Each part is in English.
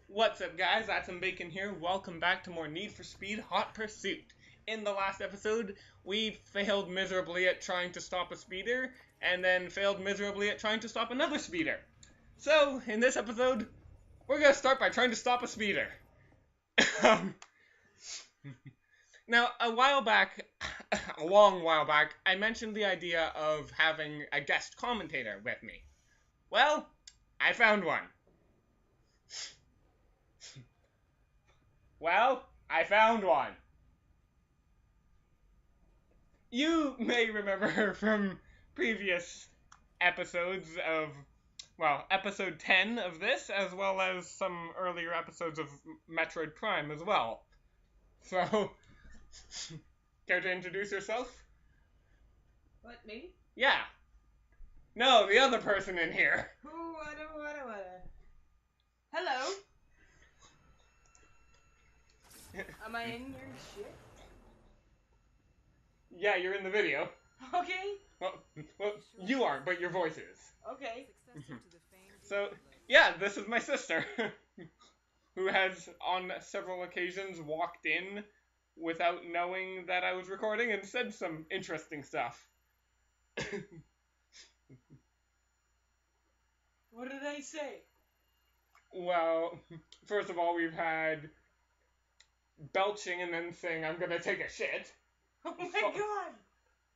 What's up, guys? Atom Bacon here. Welcome back to more Need for Speed Hot Pursuit. In the last episode, we failed miserably at trying to stop a speeder, and then failed miserably at trying to stop another speeder. So, in this episode, we're gonna start by trying to stop a speeder. Now, a long while back, I mentioned the idea of having a guest commentator with me. Well, I found one. You may remember her from previous episodes of, episode 10 of this, as well as some earlier episodes of Metroid Prime as well. So, care to introduce yourself? What, me? Yeah. No, the other person in here. What. Hello? Am I in your shit? Yeah, you're in the video. Okay. Well, you aren't, but your voice is. Okay. So, yeah, this is my sister, who has on several occasions walked in without knowing that I was recording and said some interesting stuff. What did I say? Well, first of all, we've had belching and then saying, "I'm gonna take a shit." Oh my god!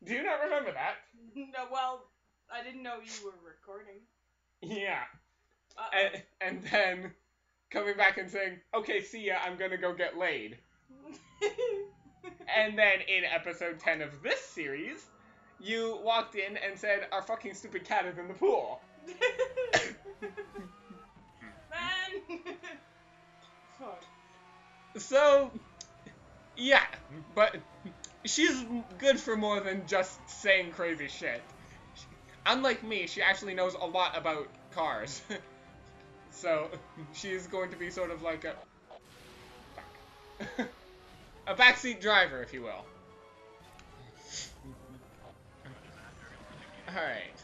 Do you not remember that? No, well, I didn't know you were recording. Yeah. Uh-oh. And then coming back and saying, "Okay, see ya, I'm gonna go get laid." And then in episode 10 of this series, you walked in and said, "Our fucking stupid cat is in the pool." Man! Fuck. So, yeah, but she's good for more than just saying crazy shit. Unlike me, she actually knows a lot about cars. So, she's going to be sort of like a backseat driver, if you will. Alright,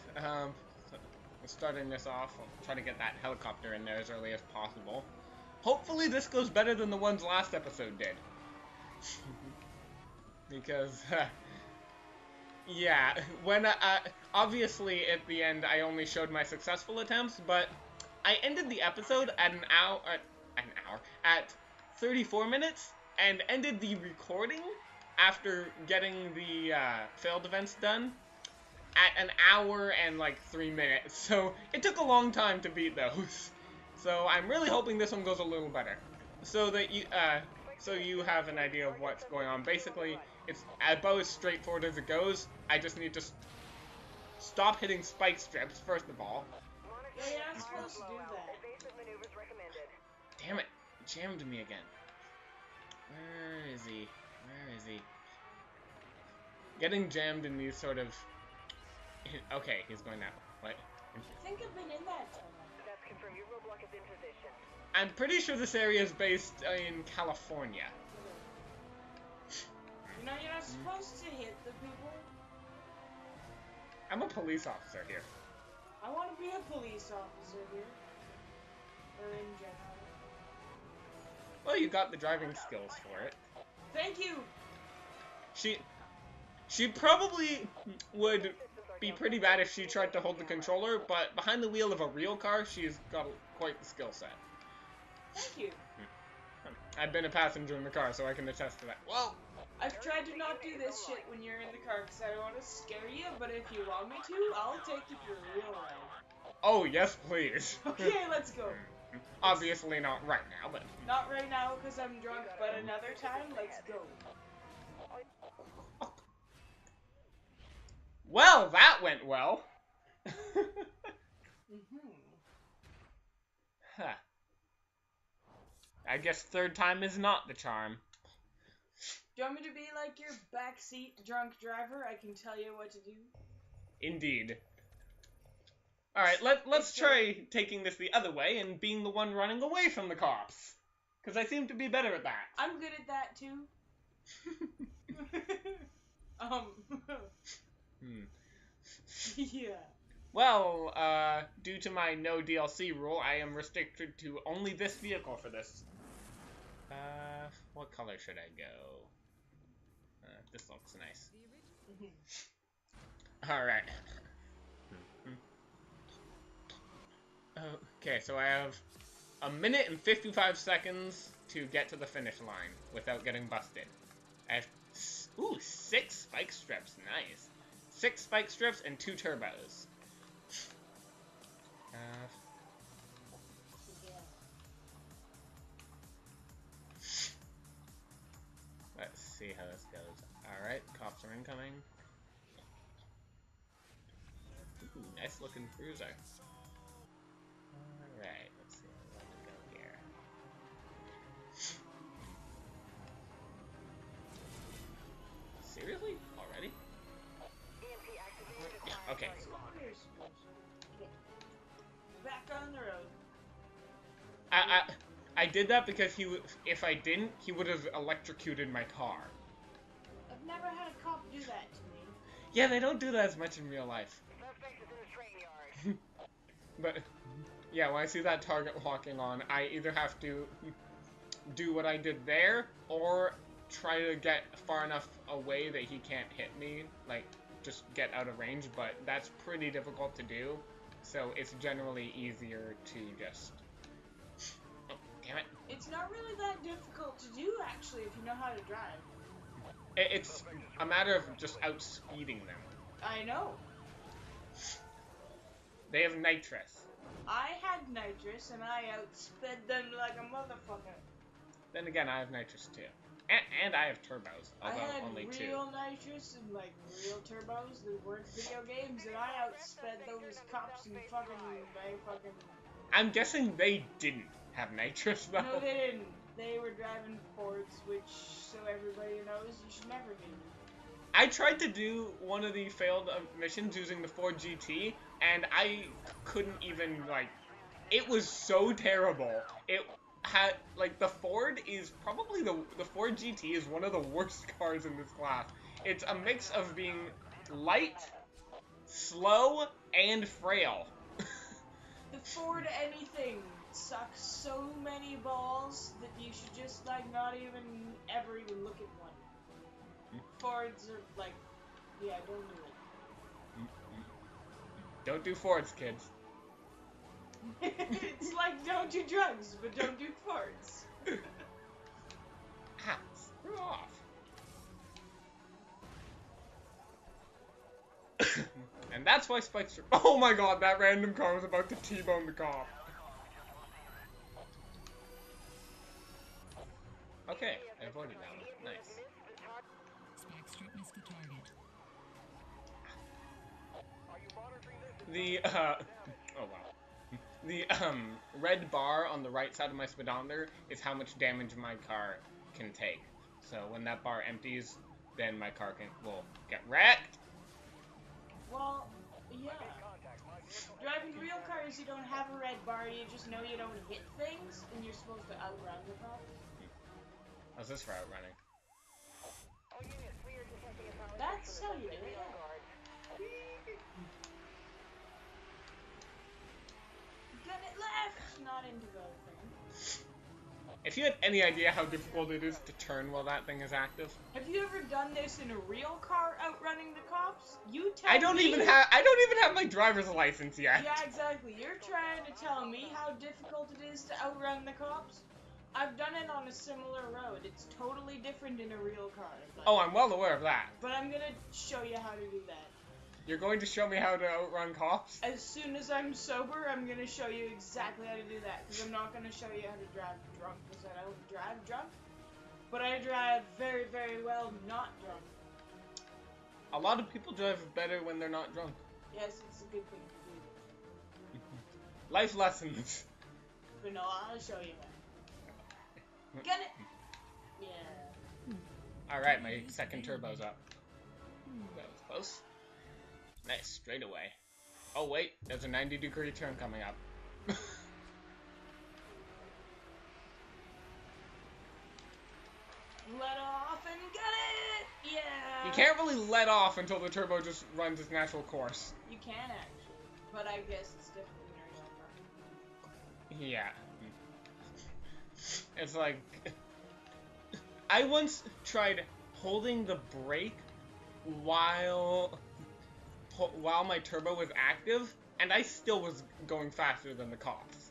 starting this off, I'll try to get that helicopter in there as early as possible. Hopefully this goes better than the ones last episode did. Because, yeah, when, obviously at the end I only showed my successful attempts, but I ended the episode at at 34 minutes, and ended the recording after getting the, failed events done at an hour and, 3 minutes, so it took a long time to beat those. So I'm really hoping this one goes a little better, so that you have an idea of what's going on. Basically, it's about as straightforward as it goes. I just need to stop hitting spike strips, first of all. Yeah, you're not supposed to do that. Damn it, he jammed me again. Where is he? Getting jammed in these sort of... Okay, he's going that way. What? I think I've been in that tunnel. I'm pretty sure this area is based in California. You know, you're not supposed to hit the people. I'm a police officer here. I want to be a police officer here. Or in general. Well, you got the driving skills for it. Thank you! She probably would be pretty bad if she tried to hold the controller, but behind the wheel of a real car, she's got quite the skill set. Thank you. I've been a passenger in the car, so I can attest to that. Well, I've tried to not do this shit when you're in the car because I don't want to scare you, but if you want me to, I'll take you for a real ride. Oh, yes, please. Okay, let's go. Obviously not right now, but... Not right now because I'm drunk, but another time, let's go. Well, that went well. Huh. I guess third time is not the charm. Do you want me to be like your backseat drunk driver? I can tell you what to do. Indeed. Alright, let's try taking this the other way and being the one running away from the cops. Because I seem to be better at that. I'm good at that too. Yeah. Well, due to my no DLC rule, I am restricted to only this vehicle for this. What color should I go? This looks nice. Alright. Okay, so I have a minute and 55 seconds to get to the finish line without getting busted. I have, 6 spike strips, nice. 6 spike strips and 2 turbos. Let's see how this goes. Alright, cops are incoming. Ooh, nice looking cruiser. Alright, let's see where we go here. Seriously? Already? Yeah, okay. Back on the road. I did that because if I didn't, he would have electrocuted my car. I've never had a cop do that to me. Yeah, they don't do that as much in real life. But, yeah, when I see that target locking on, I either have to do what I did there, or try to get far enough away that he can't hit me, like, just get out of range, but that's pretty difficult to do, so it's generally easier to just... Oh, damn it. It's not really that difficult to do, actually, if you know how to drive. It's a matter of just outspeeding them. I know. They have nitrous. I had nitrous, and I outsped them like a motherfucker. Then again, I have nitrous too. And I have turbos, although I had only 2. real nitrous and, like, real turbos that weren't video games, and I outsped those cops and fucking... I'm guessing they didn't have nitrous, though. No, they didn't. They were driving Fords, which, so everybody knows, you should never do. I tried to do one of the failed missions using the Ford GT, and I couldn't even, like... It was so terrible. It had, like, the Ford is probably the Ford GT is one of the worst cars in this class. It's a mix of being light, slow, and frail. The Ford anything sucks so many balls that you should just, like, not even, ever even look at one. Fords are, like, yeah, don't do it. Don't do Fords, kids. It's like, don't do drugs, but don't do Fords. Ah, screw off. And that's why spikes are... Oh my god, that random car was about to T-bone the cop. Okay, I avoided that one. Nice. Spike strip missed the target. The, oh wow. The, red bar on the right side of my speedometer is how much damage my car can take. So when that bar empties, then my car will get wrecked. Well, yeah. Driving real cars, you don't have a red bar, you just know you don't hit things, and you're supposed to outrun the cop. How's this for outrunning? That's how you do it, yeah. Gun it left, not into the thing. If you had any idea how difficult it is to turn while that thing is active. Have you ever done this in a real car outrunning the cops? You tell I don't me. even have my driver's license yet. Yeah, exactly. You're trying to tell me how difficult it is to outrun the cops? I've done it on a similar road. It's totally different in a real car. Oh, I'm well aware of that. But I'm gonna show you how to do that. You're going to show me how to outrun cops? As soon as I'm sober, I'm gonna show you exactly how to do that. Because I'm not gonna show you how to drive drunk, because I don't drive drunk. But I drive very, very well not drunk. A lot of people drive better when they're not drunk. Yes, it's a good thing to do. Life lessons. But no, I'll show you that. Get it? Yeah. Alright, my second turbo's up. That was close. Nice, straight away. Oh wait, there's a 90-degree turn coming up. Let off and get it! Yeah! You can't really let off until the turbo just runs its natural course. You can actually. but I guess it's different when you're younger. Yeah. It's like... I once tried holding the brake while my turbo was active, and I still was going faster than the cops.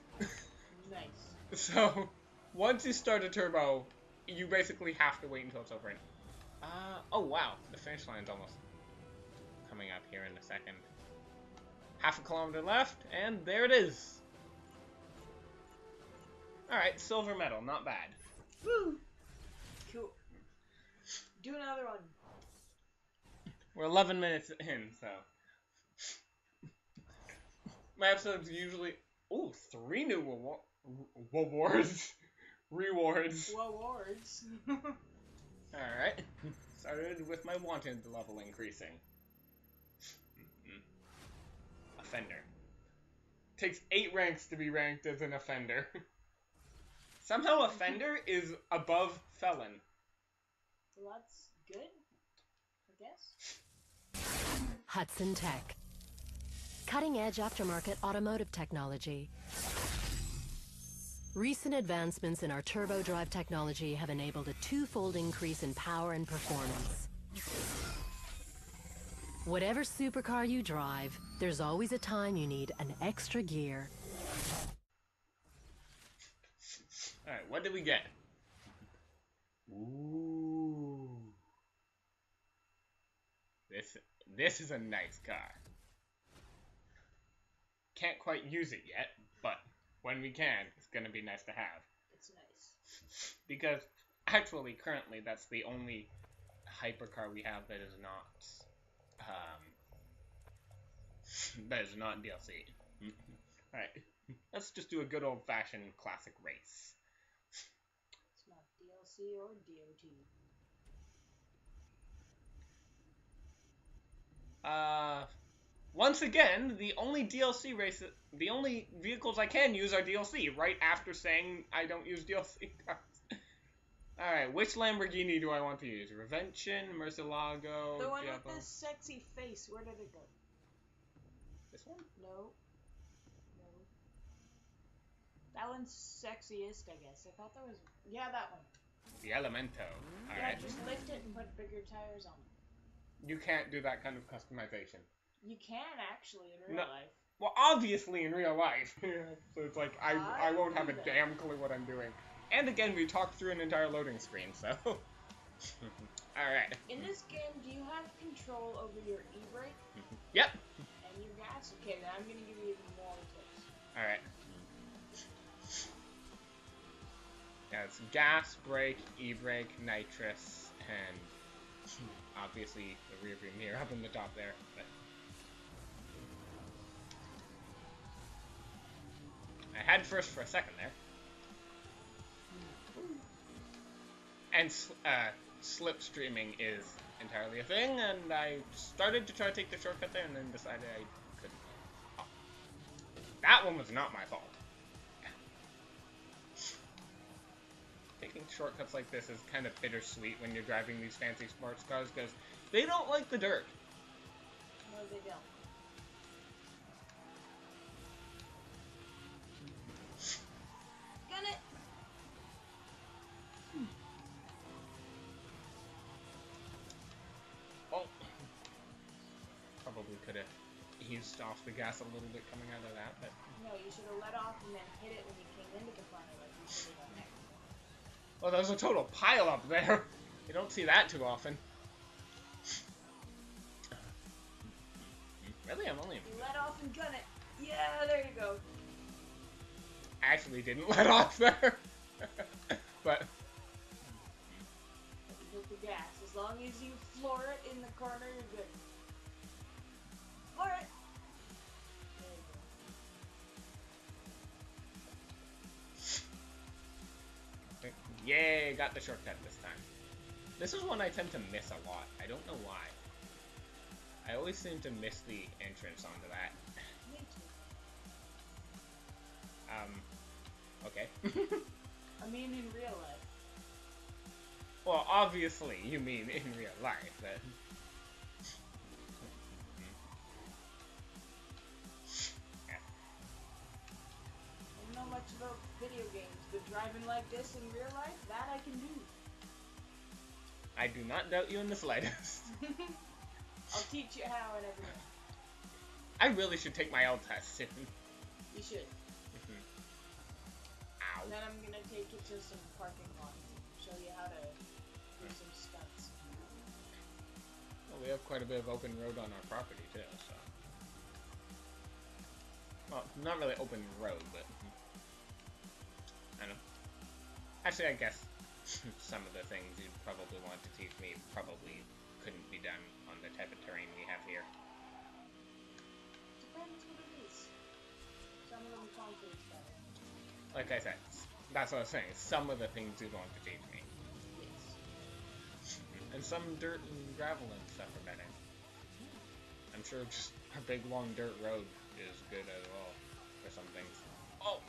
Nice. So, once you start a turbo, you basically have to wait until it's over. Oh wow, the finish line's almost coming up here in a second. Half a kilometer left, and there it is. Alright, silver medal, not bad. Woo! Cool. Do another one. We're 11 minutes in, so... My episodes usually... Ooh, 3 new rewards. Rewards. Rewards. Alright. Started with my wanted level increasing. Offender. Takes 8 ranks to be ranked as an offender. Somehow offender is above felon. Well, that's good, I guess. Hudson Tech. Cutting-edge aftermarket automotive technology. Recent advancements in our turbo drive technology have enabled a 2-fold increase in power and performance. Whatever supercar you drive, there's always a time you need an extra gear. Alright, what did we get? Ooh. This is a nice car. Can't quite use it yet, but when we can, it's gonna be nice to have. It's nice. Because, actually, currently, that's the only hypercar we have that is not DLC. Alright, let's just do a good old-fashioned classic race. It's not DLC or DOT. Once again, the only vehicles I can use are DLC, right after saying I don't use DLC cars. Alright, which Lamborghini do I want to use? Revention, Murcielago, The one Diablo? with the sexy face, where did it go? This one? No. No. That one's sexiest, I guess. I thought that was... Yeah, that one. The Elemento. Yeah, Alright. just lift it and put bigger tires on it. You can't do that kind of customization. You can, actually, in real life. Well, obviously in real life. So it's like, I won't have a damn clue what I'm doing. And again, we talked through an entire loading screen, so... Alright. In this game, do you have control over your e-brake? Yep. And your gas? Okay, then I'm gonna give you even more tips. Alright. Yeah, it's gas, brake, e-brake, nitrous, and obviously the rear view mirror up in the top there. But I had first for a second there. And slipstreaming is entirely a thing, and I started to try to take the shortcut there and then decided I couldn't. Oh. That one was not my fault. Taking shortcuts like this is kind of bittersweet when you're driving these fancy sports cars, because they don't like the dirt. No, they don't. Gun it! Oh. Probably could have eased off the gas a little bit coming out of that, but... No, you should have let off and then hit it when you came into the corner like you should have done there. Well, there's a total pile up there. You don't see that too often. Really? I'm only... You let off and gun it. Yeah, there you go. Actually didn't let off there. But... You hit the gas. As long as you floor it in the corner, you're good. Floor it! There you go. Yay, got the shortcut this time. This is one I tend to miss a lot. I don't know why. I always seem to miss the entrance onto that. Me too. Okay. I mean in real life. Well, obviously, you mean in real life, but... much about video games, but driving like this in real life, that I can do. I do not doubt you in the slightest. I'll teach you how and everything. I really should take my L test soon. You should. Ow. And then I'm gonna take you to some parking lots and show you how to do some stunts. Well, we have quite a bit of open road on our property too, so. Well, not really open road, but I don't know. Actually, I guess some of the things you'd probably want to teach me probably couldn't be done on the type of terrain we have here. Depends what it is. Some of them concrete's better. Like I said, that's what I was saying. Some of the things you'd want to teach me. Yes. And some dirt and gravel and stuff are better. I'm sure just a big long dirt road is good as well for some things. Oh!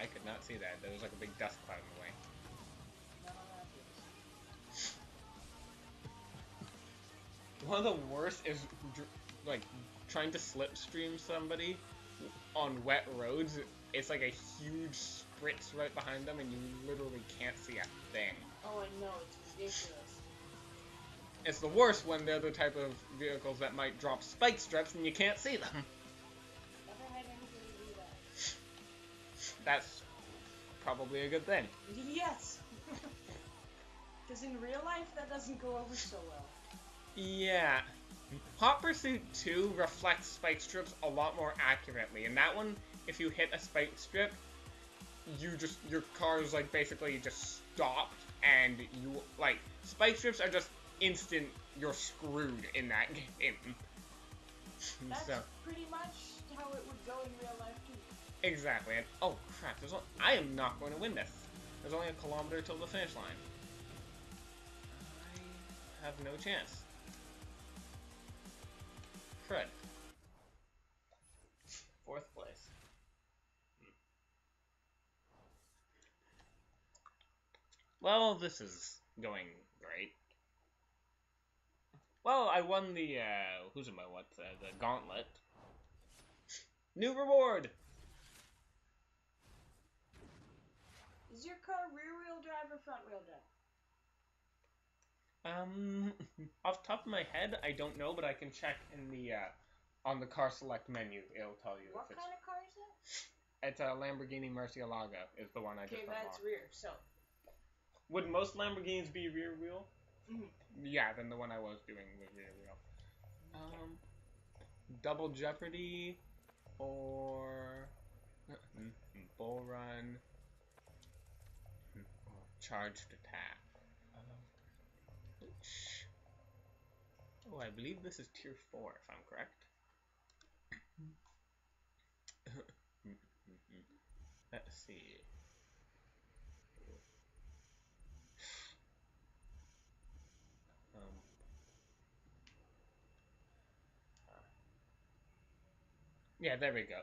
I could not see that. There was like a big dust cloud in the way. One of the worst is like trying to slipstream somebody on wet roads. It's like a huge spritz right behind them and you literally can't see a thing. Oh, I know, it's ridiculous. It's the worst when they're the type of vehicles that might drop spike strips and you can't see them. Never had anybody do that. That's probably a good thing. Yes! Because in real life, that doesn't go over so well. Yeah. Hot Pursuit 2 reflects spike strips a lot more accurately. In that one, if you hit a spike strip, your car is like basically just stopped and you, like, spike strips are just instant, you're screwed in that game. That's So, pretty much how it would go in real life too. exactly. And, oh crap, I am not going to win this. There's only 1 kilometer till the finish line. I have no chance. Crud. 4th place. Well, this is going great. Well, I won the, the gauntlet. New reward! Is your car rear-wheel drive or front-wheel drive? Off the top of my head, I don't know, but I can check in the, on the car select menu. It'll tell you What if it's... kind of car is that? It's a Lamborghini Murcielago, is the one I just unlocked. Okay, that's rear, so. Would most Lamborghinis be rear wheel? Mm-hmm. Yeah, then the one I was doing was rear wheel. Double Jeopardy, or Bull Run, or Charged Attack. Oh, I believe this is Tier 4, if I'm correct. Let's see. Yeah, there we go.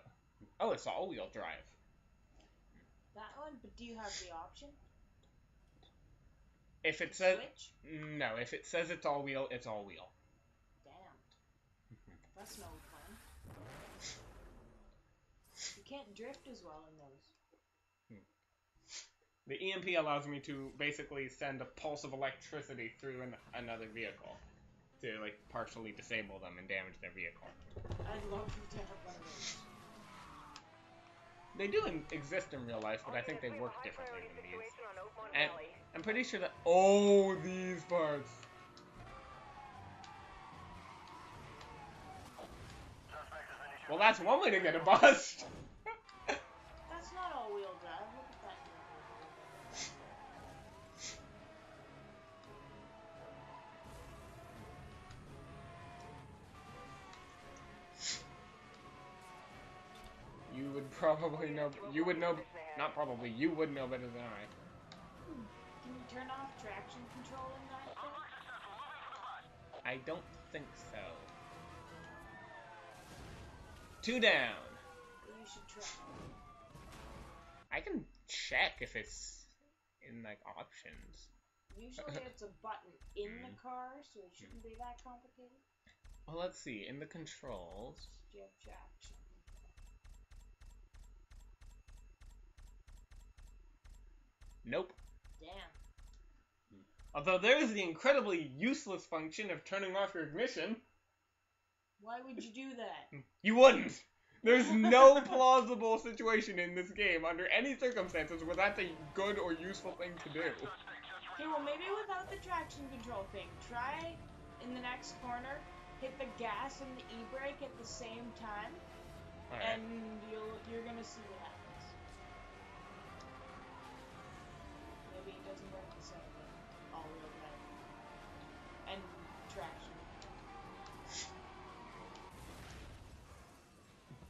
Oh, it's all-wheel drive. That one, but do you have the option? If it says... Switch? No, if it says it's all-wheel, it's all-wheel. Damn. That's no fun. You can't drift as well in those. The EMP allows me to basically send a pulse of electricity through another vehicle to, like, partially disable them and damage their vehicle. I'd love you to have one of those. They do exist in real life, but I think they work differently than these. And I'm pretty sure that... Oh, these parts! Well, that's one way to get a bust! That's not all-wheel drive. Look at that. You would probably know... You would know... Not probably. You would know better than I. Can you turn off traction control in that thing? I don't think so. 2 down. You should try. I can check if it's in, like, options. Usually it's a button in the car, so it shouldn't be that complicated. Well, let's see. In the controls... Do you have traction? Nope. Damn. Although there is the incredibly useless function of turning off your ignition. Why would you do that? You wouldn't! There's no plausible situation in this game, under any circumstances, where that's a good or useful thing to do. Okay, well maybe without the traction control thing. Try in the next corner, hit the gas and the e-brake at the same time, and you're gonna see what happens. Maybe it doesn't work the same with all-wheel drive and traction.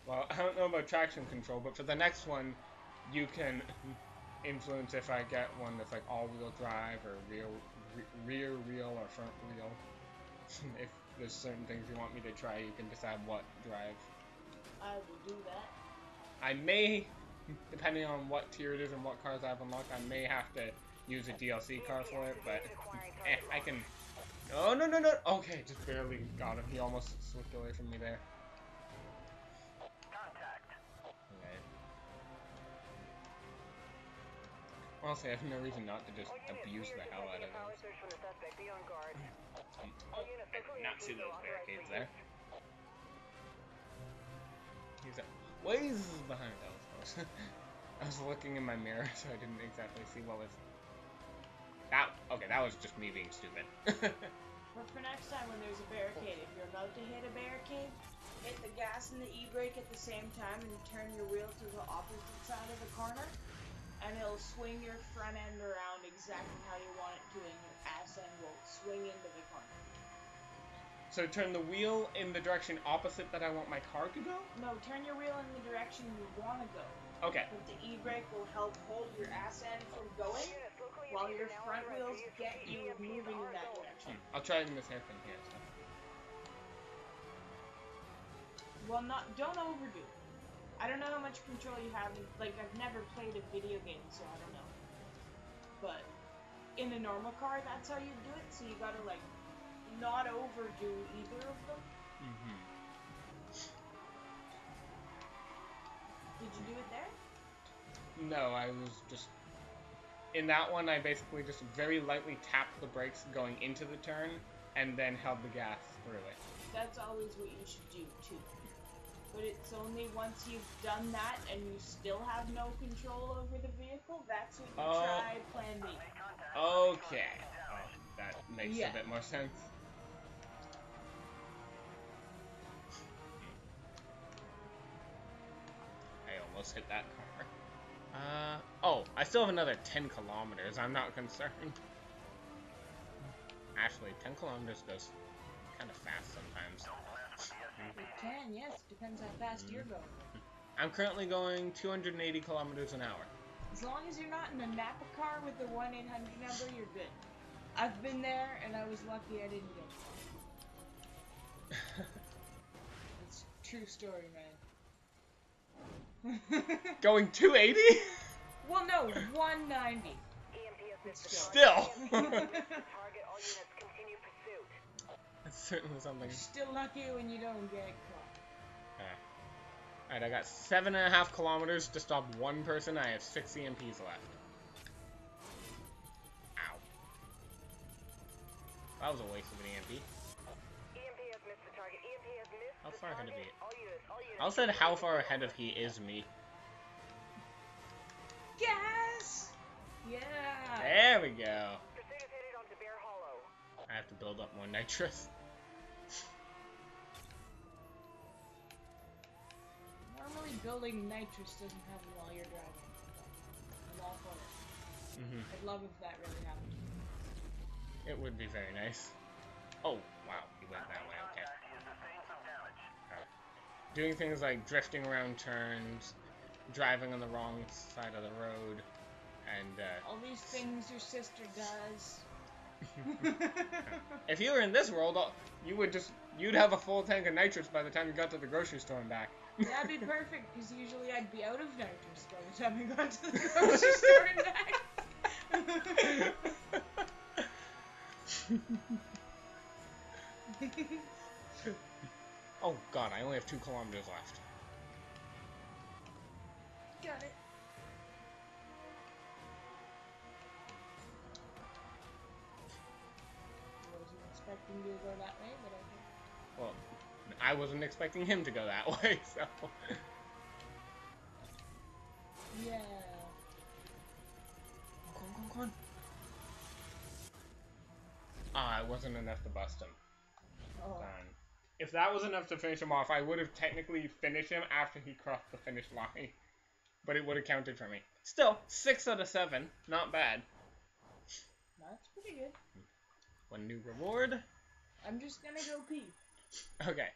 Well, I don't know about traction control, but for the next one, you can influence if I get one that's like all-wheel drive or rear wheel or front wheel. If there's certain things you want me to try, you can decide what drive. I will do that. I may, depending on what tier it is and what cars I've unlocked, I may have to use a DLC car for it, but I can... Oh, no. Okay, just barely got him. He almost slipped away from me there. Honestly, I have no reason not to just abuse the hell out of those. And not see those barricades there. He's ways behind those. I was looking in my mirror, so I didn't exactly see what was... Okay, that was just me being stupid. But for next time when there's a barricade, if you're about to hit a barricade, hit the gas and the e-brake at the same time and turn your wheel to the opposite side of the corner. And it'll swing your front end around exactly how you want it to, and your ass end will swing into the corner. So turn the wheel in the direction opposite that I want my car to go? No, turn your wheel in the direction you want to go. Okay. But the e-brake will help hold your ass end from going, while your front wheels get you moving in that direction. I'll try it in this hairpin here. So. Well, don't overdo it. I don't know how much control you have. Like, I've never played a video game, so I don't know. But in a normal car, that's how you do it. So you gotta, like, not overdo either of them. Mm-hmm. Did you do it there? No, I was just... In that one, I basically just very lightly tapped the brakes going into the turn, and then held the gas through it. That's always what you should do, too. But it's only once you've done that and you still have no control over the vehicle, that's when you try Plan B. Okay. Oh, that makes a bit more sense. I almost hit that car. Oh, I still have another 10 kilometers. I'm not concerned. Actually, 10 kilometers goes kind of fast sometimes. It can, yes. Depends how fast you're going. I'm currently going 280 kilometers an hour. As long as you're not in a Napa car with the 1-800 number, you're good. I've been there, and I was lucky I didn't get caught. It's a true story, man. Going 280? Well, no, 190. Still. That's certainly something. You're still lucky when you don't get caught. Alright, I got 7.5 kilometers to stop one person. I have 6 EMPs left. Ow. That was a waste of an EMP. How far ahead of he? I said how far ahead of he is me. Gas! Yeah! There we go. I have to build up more nitrous. Normally building nitrous doesn't happen while you're driving. I'm all for it. I'd love if that really happened. It would be very nice. Oh, wow, he went that way, okay. Doing things like drifting around turns, driving on the wrong side of the road, and all these things your sister does. If you were in this world, you'd have a full tank of nitrous by the time you got to the grocery store and back. That'd be perfect, because usually I'd be out of nitrous by the time I got to the grocery store and back. Oh god, I only have 2 kilometers left. Got it. expecting you to go that way, but okay. Well, I wasn't expecting him to go that way, so... Yeah. Come on. Ah, it wasn't enough to bust him. Oh. Darn. If that was enough to finish him off, I would have technically finished him after he crossed the finish line. But it would have counted for me. Still, 6 out of 7. Not bad. That's pretty good. One new reward. I'm just gonna go pee. Okay.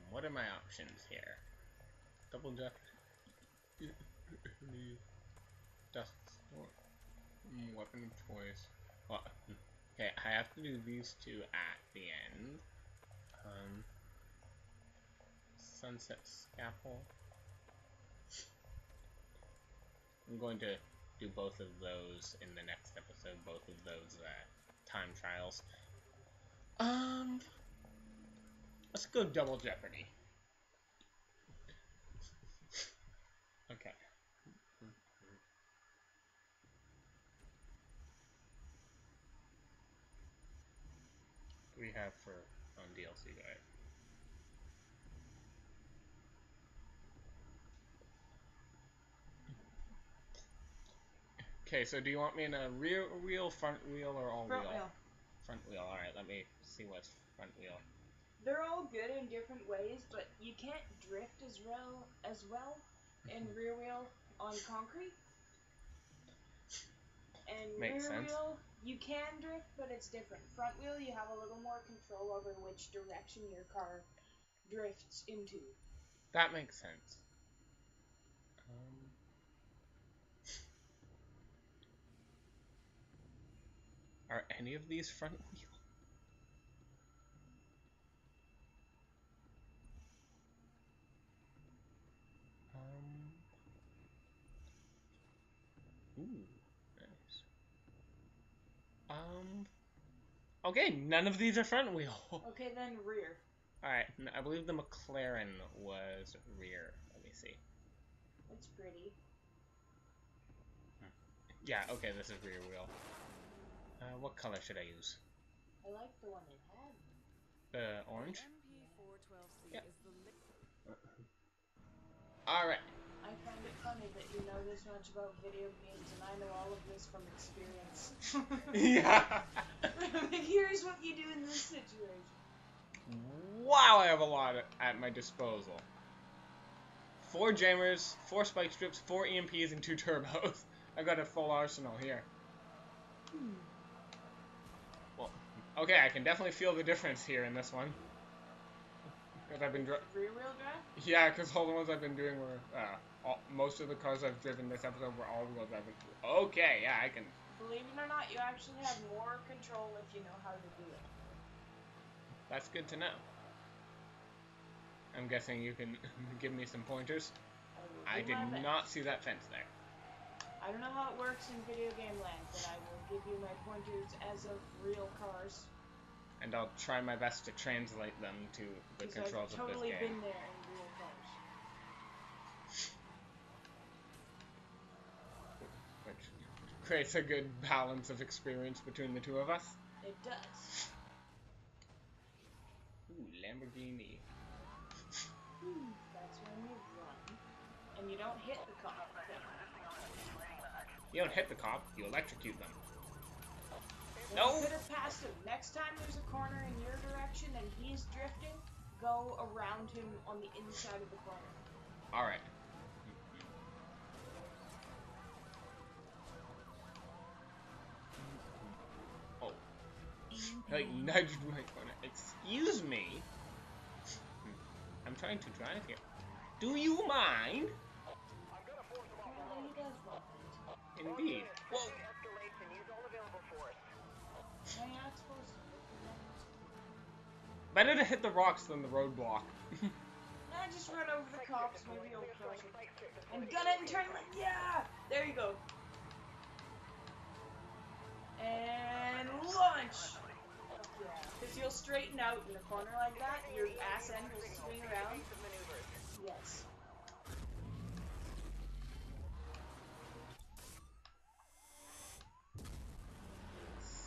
What are my options here? Double dust. Dust. Weapon of choice. Well, okay, I have to do these two at the end. Sunset Scalpel. I'm going to do both of those in the next episode, both of those time trials. Let's go Double Jeopardy. Okay. What do we have for on DLC, guy? Okay, so do you want me in a rear wheel, front wheel, or all Front wheel? wheel. Front wheel. Alright, let me see what's front wheel. They're all good in different ways, but you can't drift as well in rear wheel on concrete. And Makes rear sense. wheel, you can drift, but it's different. Front wheel, you have a little more control over which direction your car drifts into. That makes sense. Are any of these front wheel? Ooh, nice. Okay, none of these are front wheel. Okay, then rear. Alright, I believe the McLaren was rear. Let me see. It's pretty. Yeah, okay, this is rear wheel. What color should I use? I like the one they had. The orange? MP412C Yeah. is the Alright. I find it funny that you know this much about video games, and I know all of this from experience. Yeah. Like, here's what you do in this situation. Wow, I have a lot at my disposal. 4 jammers, 4 spike strips, 4 EMPs, and 2 turbos. I got a full arsenal here. Well, okay, I can definitely feel the difference here in this one. Because I've been Rear wheel drive? yeah, because all the ones I've been doing were most of the cars I've driven this episode were all wheel driving. Okay, yeah, I can. Believe it or not, you actually have more control if you know how to do it. That's good to know. I'm guessing you can give me some pointers. I did not see that fence there. I don't know how it works in video game land, but I will give you my pointers as of real cars. And I'll try my best to translate them to the controls I've of totally this game. been there in real cars. Which creates a good balance of experience between the two of us. It does. Ooh, Lamborghini. That's when you run. And you don't hit the cop. You don't hit the cop, you electrocute them. Well, No! you could have passed him. Next time there's a corner in your direction and he's drifting, go around him on the inside of the corner. Alright. Oh. Like, nudged my corner. Excuse me? I'm trying to drive here. Do you mind? Apparently he does want it. Indeed. Whoa! No, you're not supposed to. Better to hit the rocks than the roadblock. Just run over the cops, maybe you'll crush it. And gun it and turn left. Yeah! There you go. And launch! Because you'll straighten out in a corner like that, your ass end will swing around. Yes.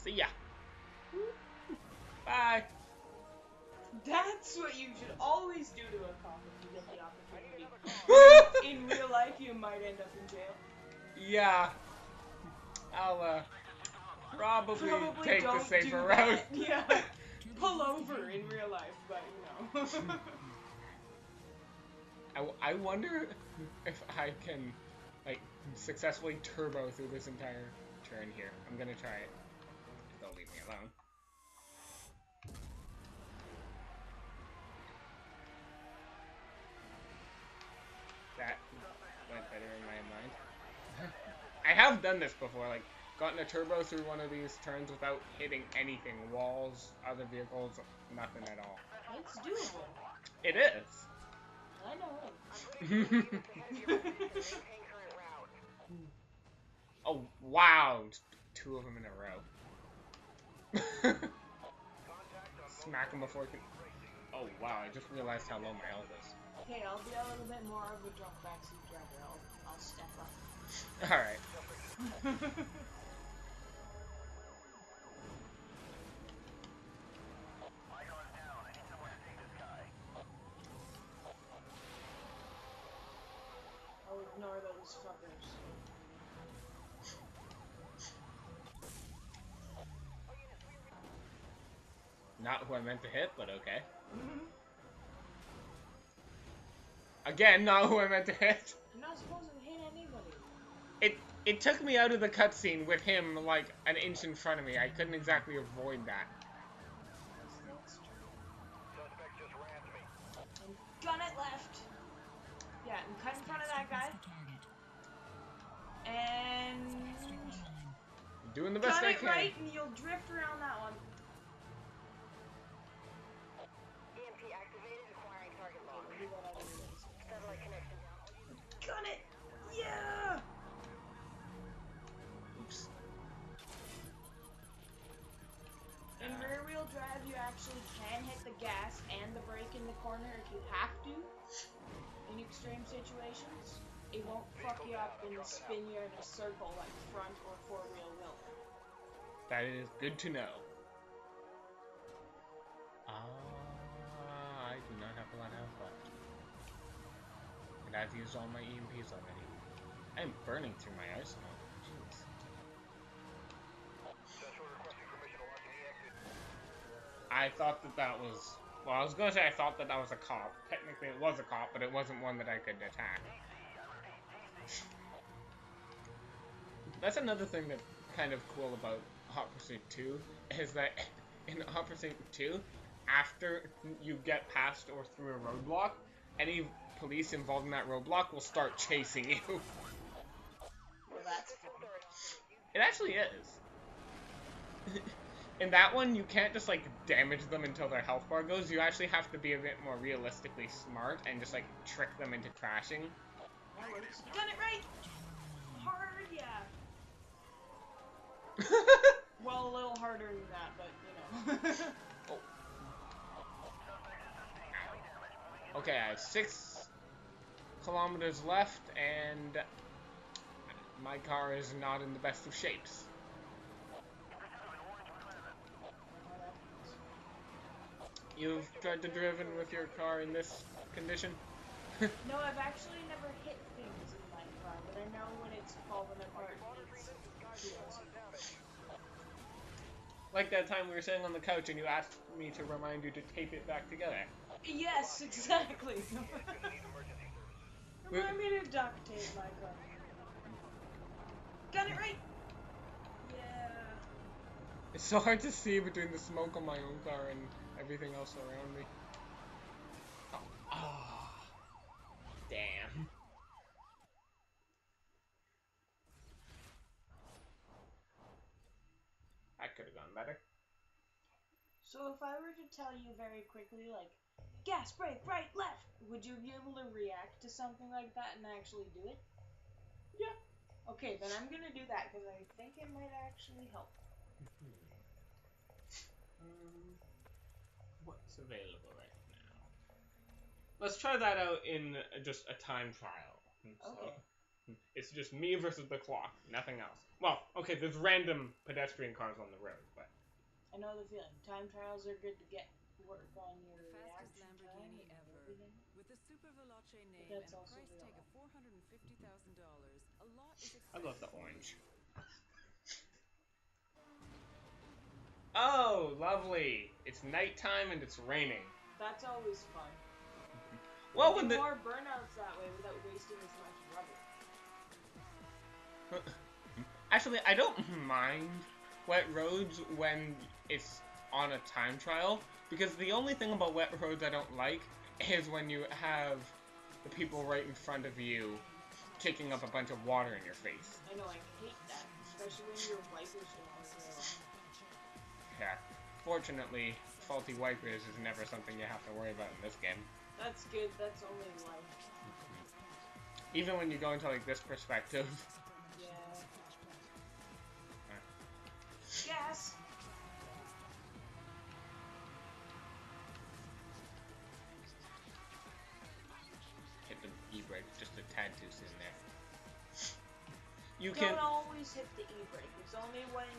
See ya. Bye. That's what you should always do to a cop if you get the opportunity. In real life, you might end up in jail. Yeah. I'll probably take the don't safer do route. that. Yeah. Pull over in real life, but you know. I wonder if I can, like, successfully turbo through this entire turn here. I'm gonna try it. Don't leave me alone. That went better in my mind. I have done this before, like, gotten a turbo through one of these turns without hitting anything. Walls, other vehicles, nothing at all. It's doable. It is. I know. Oh, wow. Two of them in a row. Smack him before he can... Oh, wow. I just realized how low my health is. Okay, I'll be a little bit more of a drunk backseat driver. I'll step up. Alright. I'll ignore those fuckers. Not who I meant to hit, but okay. Again, not who I meant to hit. You're not supposed to hit anybody. It took me out of the cutscene with him, like, an inch in front of me. I couldn't exactly avoid that. And gun it left. Yeah, and cut in front of that guy. And... I'm doing the best gun I it can. right, and you'll drift around that one. EMP activated, acquiring target log. Satellite connection down. Gun it! Yeah! Oops. In rear wheel drive, you actually can hit the gas and the brake in the corner if you have to. In extreme situations, it won't fuck you up and spin you in a circle like front or four-wheel will. That is good to know. I do not have a lot of health left. And I've used all my EMPs already. I'm burning through my arsenal. Jeez. I thought that was... Well, I was going to say I thought that was a cop. Technically it was a cop, but it wasn't one that I could attack. That's another thing that's kind of cool about Hot Pursuit 2, is that in Hot Pursuit 2, after you get past or through a roadblock, any police involved in that roadblock will start chasing you. Well, that's fun. It actually is. In that one, you can't just, like, damage them until their health bar goes. You actually have to be a bit more realistically smart and just, like, trick them into crashing. That works. You done it right! Hard, yeah. Well, a little harder than that, but, you know. Oh. Okay, I have 6 kilometers left, and my car is not in the best of shapes. You've tried to driven with your car in this condition? No, I've actually never hit things in my car, but I know when it's falling apart, it's... Like that time we were sitting on the couch and you asked me to remind you to tape it back together. Yes, exactly. Remind me to duct tape my car. Got it right! Yeah. It's so hard to see between the smoke on my own car and everything else around me. Oh. Damn. I could have gone better. So if I were to tell you very quickly, like, gas, brake, right, left, would you be able to react to something like that and actually do it? Yeah. Okay, then I'm gonna do that, because I think it might actually help. what's available right now. Let's try that out in just a time trial. Okay. It's just me versus the clock, nothing else. Well, okay, there's random pedestrian cars on the road, but I know the feeling. Time trials are good to get work on your Fastest reaction time Lamborghini and ever. everything. With the Super Veloce name that's and a also price real. tag of $450,000, a lot is I expected. love the orange. Oh, lovely! It's nighttime and it's raining. That's always fun. Well, You when do the more burnouts that way without wasting as much rubber. actually, I don't mind wet roads when it's on a time trial, because the only thing about wet roads I don't like is when you have the people right in front of you kicking up a bunch of water in your face. I know, I hate that. Especially when your wipers don't work very well. Yeah. Fortunately, faulty wipers is never something you have to worry about in this game. That's good, that's only life. Even when you go into like this perspective. Yeah. Gas! Hit the e-brake just a tad too soon there. You Don't can. always hit the e-brake. It's only when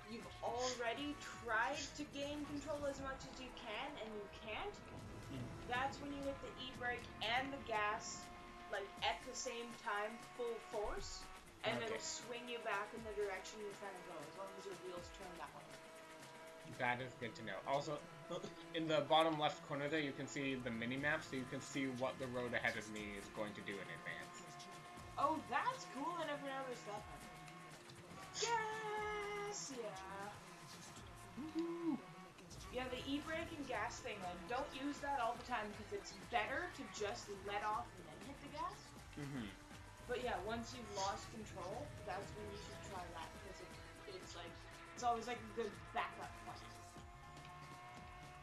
you've already tried to gain control as much as you can and you can't. That's when you hit the e-brake and the gas, like at the same time, full force, and Okay. it'll swing you back in the direction you're trying to go, as long as your wheels turn that way. That is good to know. Also, in the bottom left corner there, you can see the mini-map, so you can see what the road ahead of me is going to do in advance. Oh, that's cool. I never noticed that one. Gas! Yeah. Yeah, the e-brake and gas thing, like, don't use that all the time because it's better to just let off and then hit the gas. Mm-hmm. But yeah, once you've lost control, that's when you should try that because it's like, it's always like a good backup plan.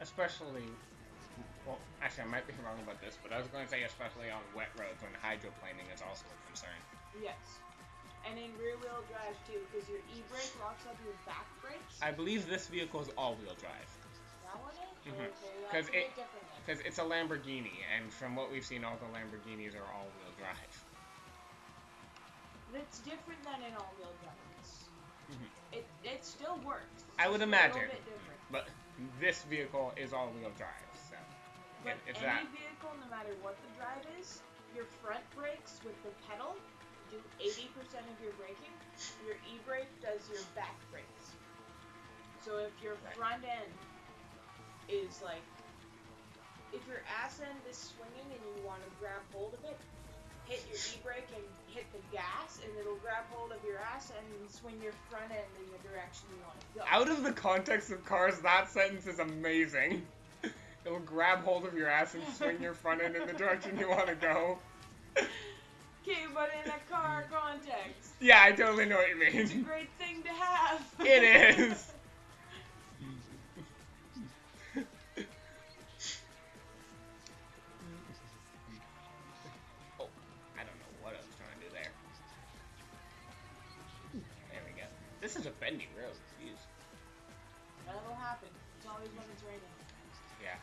Especially, well, actually I might be wrong about this, but I was going to say especially on wet roads when hydroplaning is also a concern. Yes. And in rear-wheel drive too, because your e-brake locks up your back brakes. I believe this vehicle is all-wheel drive. That one is? Mhm. Okay, Because that's a bit different then. Because it's a Lamborghini, and from what we've seen, all the Lamborghinis are all-wheel drive. It's different than in all-wheel drive. Mhm. It still works. It's I would just imagine, a little bit different. but this vehicle is all-wheel drive, so But it's any that. vehicle, no matter what the drive is, your front brakes with the pedal do 80% of your braking. Your e-brake does your back brakes. So if your front end is like, if your ass end is swinging and you want to grab hold of it, hit your e-brake and hit the gas, and it'll grab hold of your ass end and swing your front end in the direction you want to go. Out of the context of cars, that sentence is amazing. It'll grab hold of your ass and swing your front end in the direction you want to go. Okay, but in a car context, Yeah, I totally know what you it's a mean. great thing to have. It is. Oh, I don't know what I was trying to do there. There we go. This is a bendy road. Jeez. That'll happen. It's always when it's raining. Yeah.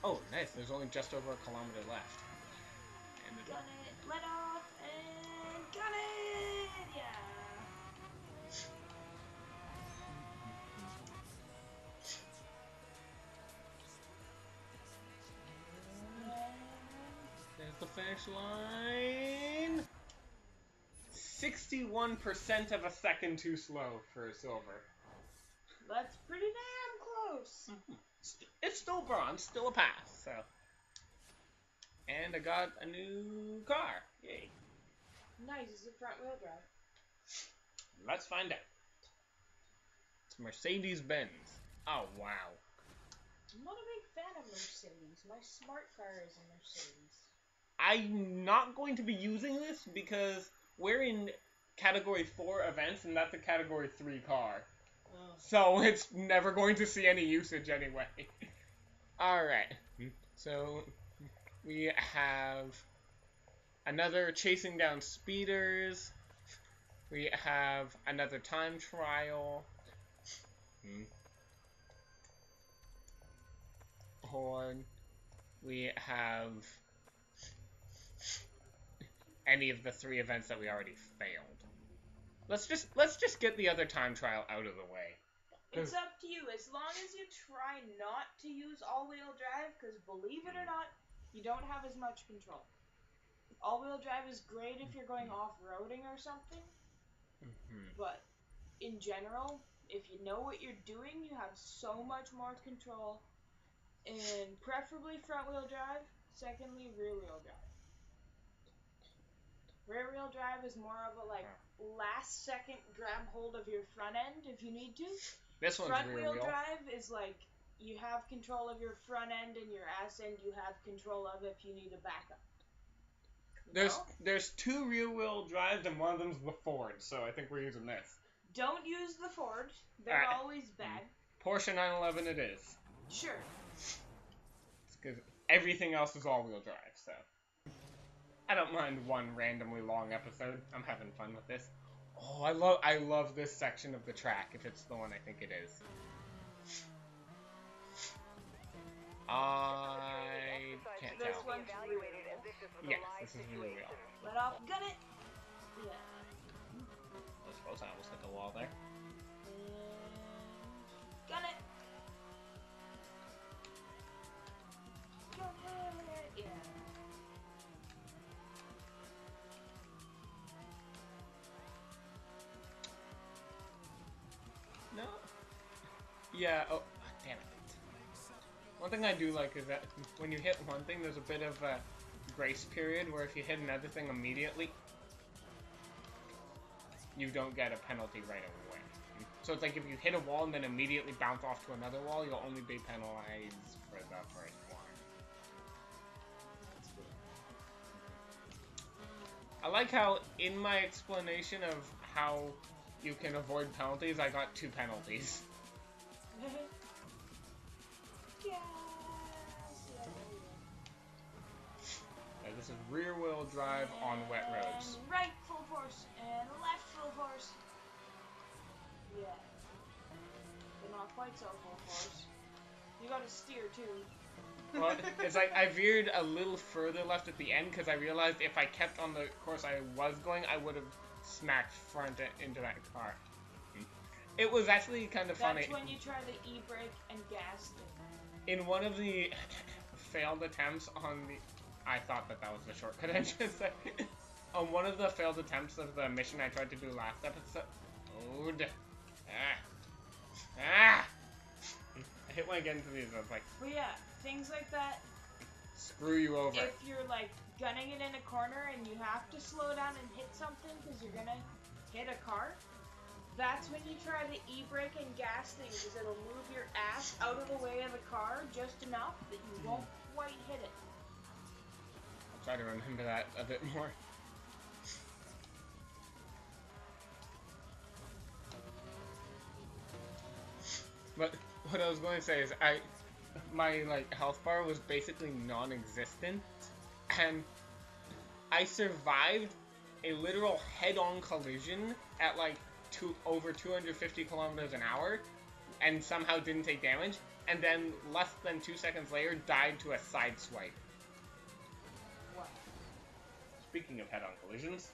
Oh, nice. There's only just over a kilometer left. And Gun it, let off, and gun it! Yeah. there's the finish line. 61% of a second too slow for silver. That's pretty damn close. It's still bronze, still a pass, so. And I got a new car. Yay. Nice, it's a front wheel drive. Let's find out. It's Mercedes-Benz. Oh, wow. I'm not a big fan of Mercedes. My smart car is a Mercedes. I'm not going to be using this because we're in Category 4 events, and that's a Category 3 car. Oh. So it's never going to see any usage anyway. Alright. So we have another chasing down speeders. We have another time trial. Horde. We have any of the 3 events that we already failed. Let's just get the other time trial out of the way. It's up to you, as long as you try not to use all-wheel drive, because believe it or not, you don't have as much control. All-wheel drive is great if you're going off-roading or something, but in general, if you know what you're doing, you have so much more control, and preferably front-wheel drive, secondly, rear-wheel drive. Rear-wheel drive is more of a, like, last-second grab hold of your front end if you need to. This one's Front-wheel rear-wheel. drive is like, you have control of your front end, and your ass end you have control of if you need a backup. There's 2 rear-wheel drives, and one of them's the Ford, so I think we're using this. Don't use the Ford. They're always bad. Porsche 911 it is. Sure. Because everything else is all-wheel drive, so. I don't mind one randomly long episode. I'm having fun with this. Oh, I love this section of the track, if it's the one I think it is. I can't This tell. one's real. Yes, this is real. Let off, gun it. Yeah. I suppose I almost hit the wall there. Gun it. Gun it. Yeah. No. Yeah. Oh, damn it. One thing I do like is that when you hit one thing, there's a bit of a grace period where if you hit another thing immediately, you don't get a penalty right away. So it's like if you hit a wall and then immediately bounce off to another wall, you'll only be penalized for the first one. I like how in my explanation of how you can avoid penalties, I got 2 penalties. This is rear-wheel drive on wet roads. And right full force, and left full force. Yeah. But not quite so full force. You gotta steer too. Well, it's like I veered a little further left at the end because I realized if I kept on the course I was going, I would have smacked front into that car. It was actually kind of funny. That's when you try the e-brake and gas it. In one of the failed attempts on the... I thought that was the shortcut I just said. On one of the failed attempts of the mission I tried to do last episode... I hit when I get into these, I was like... But yeah, things like that... Screw you over. If you're, like, gunning it in a corner and you have to slow down and hit something because you're gonna hit a car, that's when you try the e-brake and gas thing, because it'll move your ass out of the way of the car just enough that you won't quite hit it. Try to remember that a bit more. But what I was going to say is my like health bar was basically non-existent, and I survived a literal head-on collision at like over 250 kilometers an hour, and somehow didn't take damage, and then less than 2 seconds later died to a side swipe. Speaking of head-on collisions,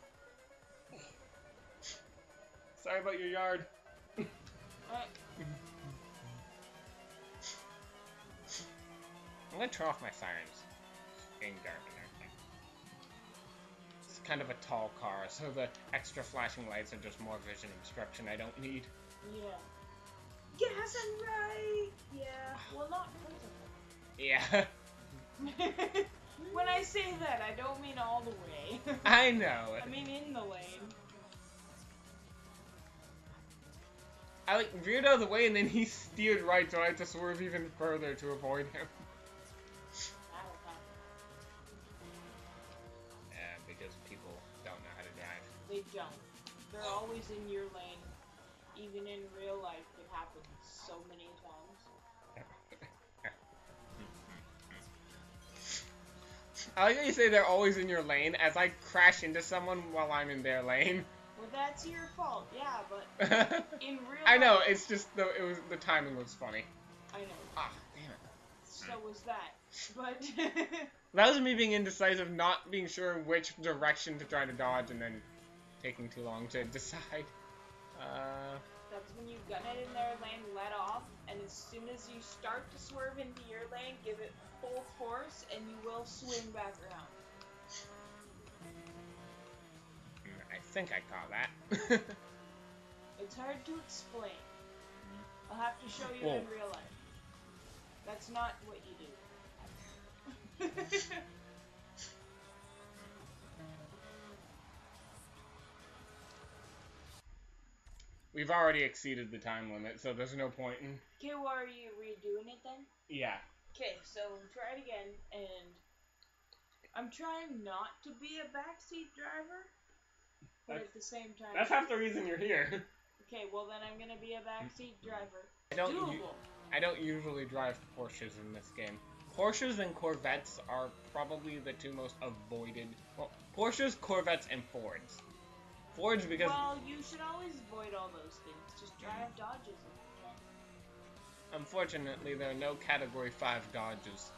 sorry about your yard. I'm gonna turn off my sirens. It's getting dark and everything. It's kind of a tall car, so the extra flashing lights are just more vision obstruction I don't need. Yeah. Gas and right! Yeah. Well, not Yeah. When I say that, I don't mean all the way. I know. I mean in the lane. I like veered out of the way and then he steered right, so I had to swerve even further to avoid him. Yeah, because people don't know how to drive. They don't. They're always in your lane. Even in real life, it happens so many times. I like how you say they're always in your lane as I crash into someone while I'm in their lane. Well, that's your fault, yeah, but in real I know, life... it's just the timing was funny. I know. Ah, damn it. so was that. But That was me being indecisive, not being sure which direction to try to dodge, and then taking too long to decide. that's when you gun it in their lane, let off, and as soon as you start to swerve into your lane, give it full force, and you will swing back around. I think I caught that. It's hard to explain. I'll have to show you in real life. That's not what you do. We've already exceeded the time limit, so there's no point in... Okay, well, are you redoing it then? Yeah. Okay, so try it again, and I'm trying not to be a backseat driver, but at the same time... That's half the reason you're here. Okay, well then I'm gonna be a backseat driver. I don't usually drive Porsches in this game. Porsches and Corvettes are probably the two most avoided... Well, Porsches, Corvettes, and Fords. Fords because... Well, you should always avoid all those things. Just drive Dodges if you can. Unfortunately, there are no Category 5 Dodges.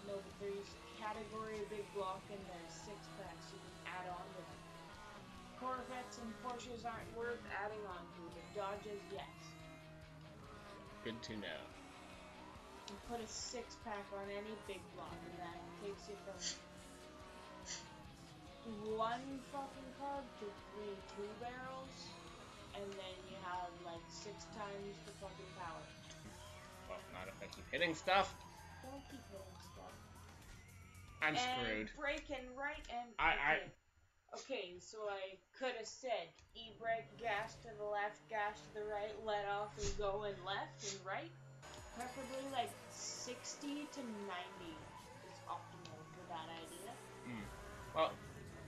No, but there's Category Big Block and there's 6-packs you can add on to them. Corvettes and Porsches aren't worth adding on to, but Dodges, yes. Good to know. You put a 6-pack on any big block, and that takes you from one fucking carb to 3 2-barrels, and then you have like 6 times the fucking power. Well, not if I keep hitting stuff. Don't keep hitting stuff. I'm screwed. And braking right and... Okay, so I could have said e-brake, gas to the left, gas to the right, let off and go and left and right. Preferably like 60 to 90 is optimal for that idea. Well,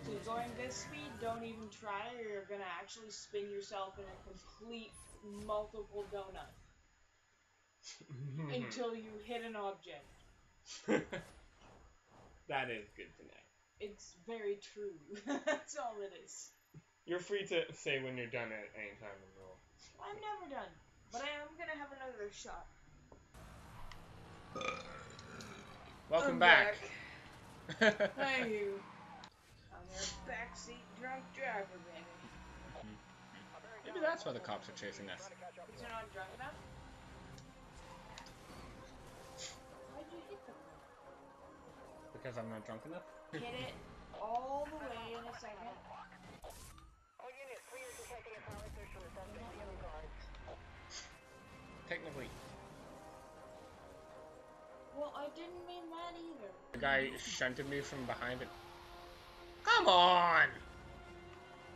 So going this speed, don't even try or you're gonna actually spin yourself in a complete multiple donut. Until you hit an object. that is good to know. It's very true. That's all it is. You're free to say when you're done at any time in the roll. I'm never done, but I am gonna have another shot. Welcome back. Thank you. I'm a backseat drunk driver, baby. Maybe that's why the cops are chasing us. Because you're not drunk enough? Why'd you hit the thing? Because I'm not drunk enough? Hit it all the way in a second. All units, we are detecting a power surge from the suspect's yellow guard. Technically. Well, I didn't mean that either. The guy shunted me from behind it. Come on!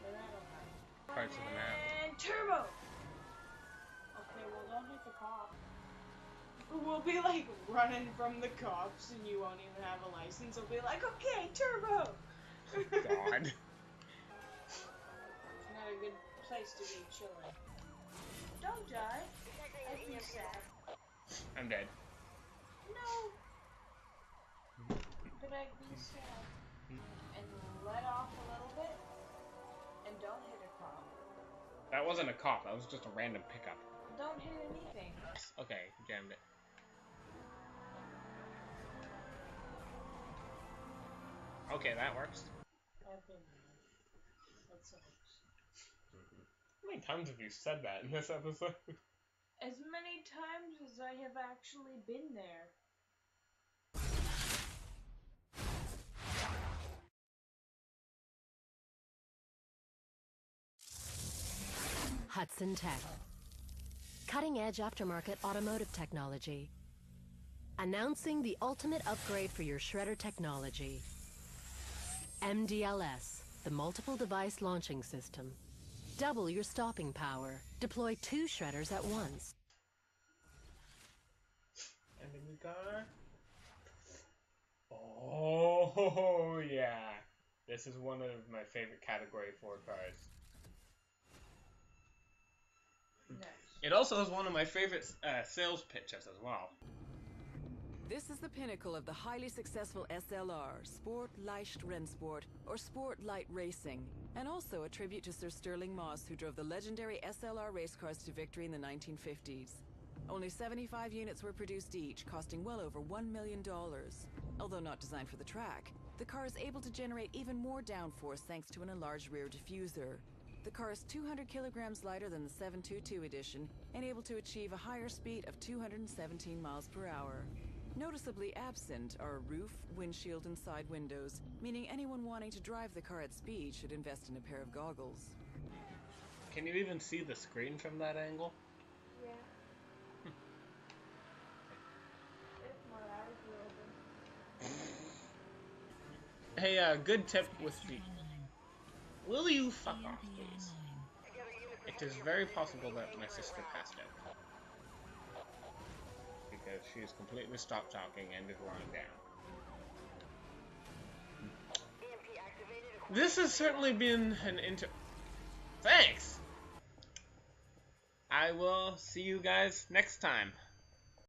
But that'll happen. Parts of the map. And turbo! Okay, well, don't hit the cop. We'll be like running from the cops and you won't even have a license. We'll be like, okay, turbo! God. It's not a good place to be chilling. Don't die. I'd be sad. I'm dead. No! But I'd be sad. And let off a little bit. And don't hit a cop. That wasn't a cop, that was just a random pickup. Don't hit anything. Okay, jammed it. Okay, that works. I've been there. That sucks. How many times have you said that in this episode? As many times as I have actually been there. Hudson Tech. Cutting-edge aftermarket automotive technology. Announcing the ultimate upgrade for your shredder technology. MDLS, the multiple device launching system. Double your stopping power. Deploy 2 shredders at once. And then we got... Oh, yeah. This is one of my favorite Category 4 cars. Nice. It also is one of my favorite sales pitches as well. This is the pinnacle of the highly successful SLR, Sport Leicht Rennsport, or Sport Light Racing, and also a tribute to Sir Stirling Moss, who drove the legendary SLR race cars to victory in the 1950s. Only 75 units were produced each, costing well over $1 million. Although not designed for the track, the car is able to generate even more downforce thanks to an enlarged rear diffuser. The car is 200 kilograms lighter than the 722 edition and able to achieve a higher speed of 217 miles per hour. Noticeably absent are a roof, windshield, and side windows, meaning anyone wanting to drive the car at speed should invest in a pair of goggles. Can you even see the screen from that angle? Yeah. If my eyes were open. Hey, good tip with the... Will you fuck off, please? It is very possible that my sister passed out. Because she has completely stopped talking and is lying down. This has certainly been an Thanks! I will see you guys next time.